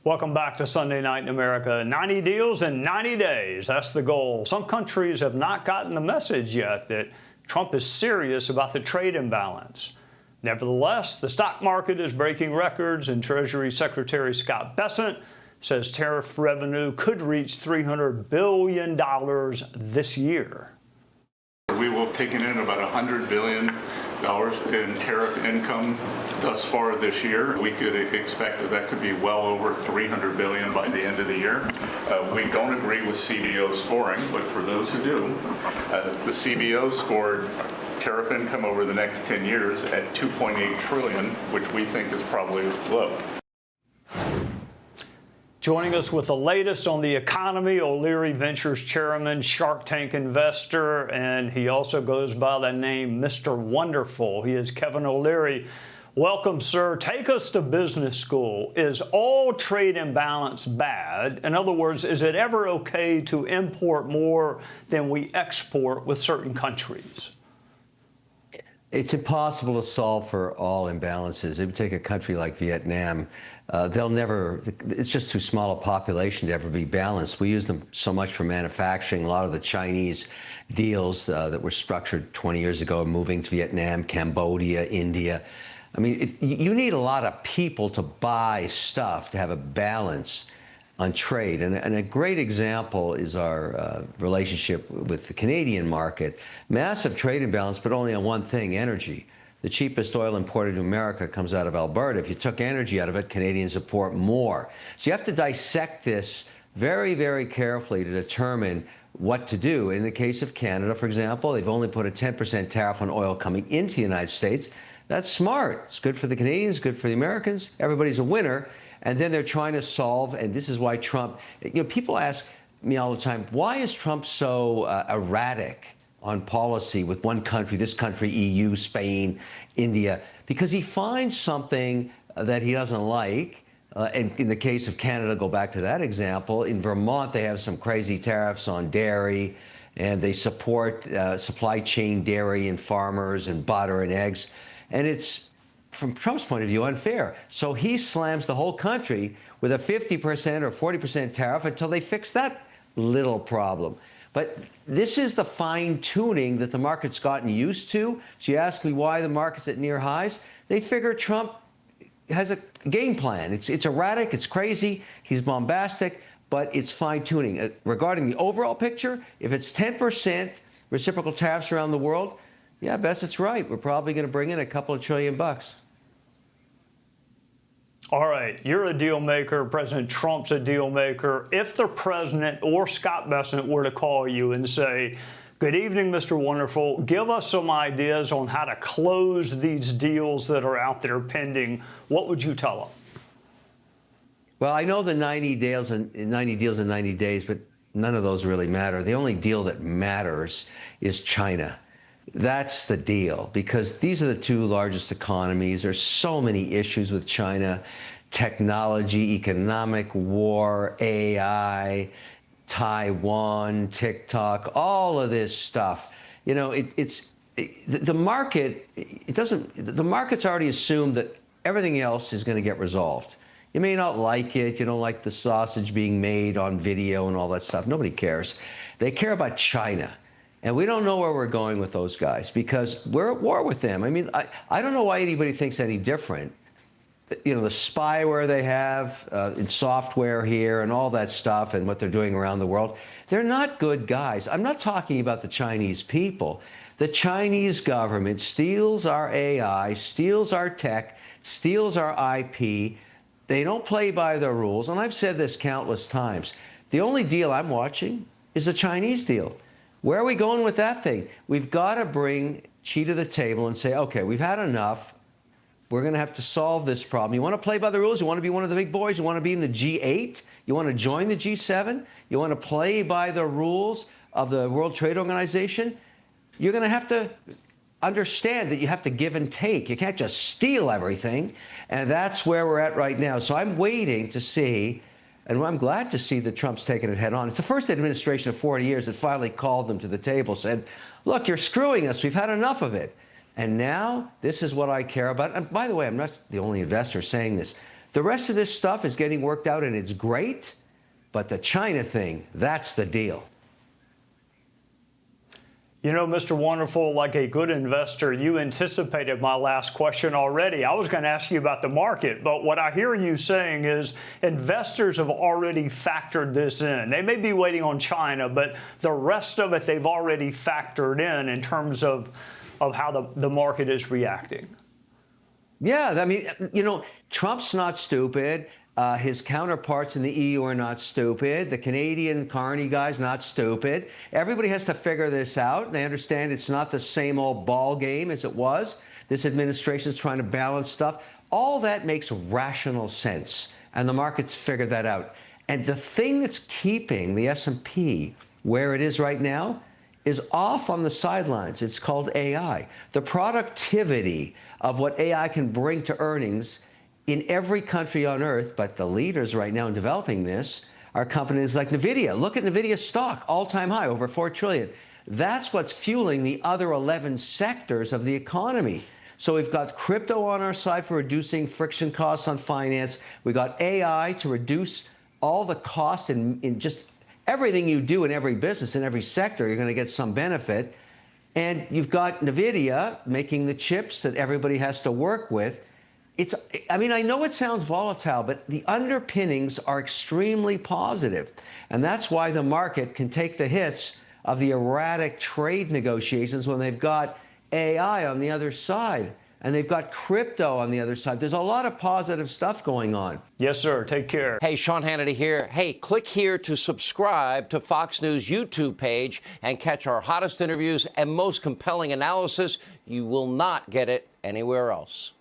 Welcome back to Sunday Night in America. 90 deals in 90 days. That's the goal. Some countries have not gotten the message yet that Trump is serious about the trade imbalance. Nevertheless, the stock market is breaking records, and Treasury Secretary Scott Bessent says tariff revenue could reach $300 billion this year. We will have taken in about $100 billion in tariff income thus far this year. We could expect that could be well over $300 billion by the end of the year. We don't agree with CBO scoring, but for those who do, the CBO scored tariff income over the next 10 years at $2.8 trillion, which we think is probably low. Joining us with the latest on the economy, O'Leary Ventures chairman, Shark Tank investor, and he also goes by the name Mr. Wonderful. He is Kevin O'Leary. Welcome, sir. Take us to business school. Is all trade imbalance bad? In other words, is it ever okay to import more than we export with certain countries? It's impossible to solve for all imbalances. If you take a country like Vietnam, they'll never, it's just too small a population to ever be balanced. We use them so much for manufacturing. A lot of the Chinese deals that were structured 20 years ago are moving to Vietnam, Cambodia, India. I mean, you need a lot of people to buy stuff to have a balance on trade. And a great example is our relationship with the Canadian market. Massive trade imbalance, but only on one thing, energy. The cheapest oil imported to America comes out of Alberta. If you took energy out of it, Canadians import more. So you have to dissect this very, very carefully to determine what to do. In the case of Canada, for example, they've only put a 10% tariff on oil coming into the United States. That's smart. It's good for the Canadians, good for the Americans. Everybody's a winner. And then they're trying to solve, and this is why Trump, people ask me all the time, why is Trump so erratic on policy with one country, this country, EU, Spain, India? Because he finds something that he doesn't like. And in the case of Canada, go back to that example. In Vermont, they have some crazy tariffs on dairy, and they support supply chain dairy and farmers and butter and eggs. And it's, from Trump's point of view, unfair. So he slams the whole country with a 50% or 40% tariff until they fix that little problem. But this is the fine-tuning that the market's gotten used to. So you ask me why the market's at near highs. They figure Trump has a game plan. It's erratic, it's crazy, he's bombastic, but it's fine-tuning. Regarding the overall picture, if it's 10% reciprocal tariffs around the world, yeah, Bessett's right. We're probably going to bring in a couple of $1 trillion. All right, you're a deal maker. President Trump's a deal maker. If the president or Scott Bessent were to call you and say, good evening, Mr. Wonderful, give us some ideas on how to close these deals that are out there pending, what would you tell them? Well, I know the 90 deals in 90 days, but none of those really matter. The only deal that matters is China. That's the deal, because these are the two largest economies. There's so many issues with China: technology, economic war, AI, Taiwan, TikTok, all of this stuff. You know, the market, the market's already assumed that everything else is going to get resolved. You may not like it. You don't like the sausage being made on video and all that stuff. Nobody cares. They care about China. And we don't know where we're going with those guys because we're at war with them. I mean, I don't know why anybody thinks any different. You know, the spyware they have in software here and all that stuff and what they're doing around the world, they're not good guys. I'm not talking about the Chinese people. The Chinese government steals our AI, steals our tech, steals our IP. They don't play by the rules. And I've said this countless times. The only deal I'm watching is the Chinese deal. Where are we going with that thing? We've got to bring Xi to the table and say, okay, we've had enough. We're going to have to solve this problem. You want to play by the rules? You want to be one of the big boys? You want to be in the G8? You want to join the G7? You want to play by the rules of the World Trade Organization? You're going to have to understand that you have to give and take. You can't just steal everything. And that's where we're at right now. So I'm waiting to see. And I'm glad to see that Trump's taken it head on. It's the first administration of 40 years that finally called them to the table, said, look, you're screwing us. We've had enough of it. And now this is what I care about. And by the way, I'm not the only investor saying this. The rest of this stuff is getting worked out, and it's great. But the China thing, that's the deal. You know, Mr. Wonderful, like a good investor, you anticipated my last question already. I was going to ask you about the market, but what I hear you saying is investors have already factored this in. They may be waiting on China, but the rest of it they've already factored in terms of how the market is reacting. Yeah, I mean, you know, Trump's not stupid. His counterparts in the EU are not stupid. The Canadian Carney guy's not stupid. Everybody has to figure this out. They understand it's not the same old ball game as it was. This administration's trying to balance stuff. All that makes rational sense, and the markets figured that out. And the thing that's keeping the S&P where it is right now is off on the sidelines. It's called AI. The productivity of what AI can bring to earnings in every country on earth, but the leaders right now in developing this are companies like NVIDIA. Look at NVIDIA's stock, all-time high, over $4 trillion. That's what's fueling the other 11 sectors of the economy. So we've got crypto on our side for reducing friction costs on finance. We've got AI to reduce all the costs in just everything you do in every business, in every sector, you're going to get some benefit. And you've got NVIDIA making the chips that everybody has to work with. I mean, I know it sounds volatile, but the underpinnings are extremely positive. And that's why the market can take the hits of the erratic trade negotiations when they've got AI on the other side and they've got crypto on the other side. There's a lot of positive stuff going on. Yes, sir. Take care. Hey, Sean Hannity here. Hey, click here to subscribe to Fox News YouTube page and catch our hottest interviews and most compelling analysis. You will not get it anywhere else.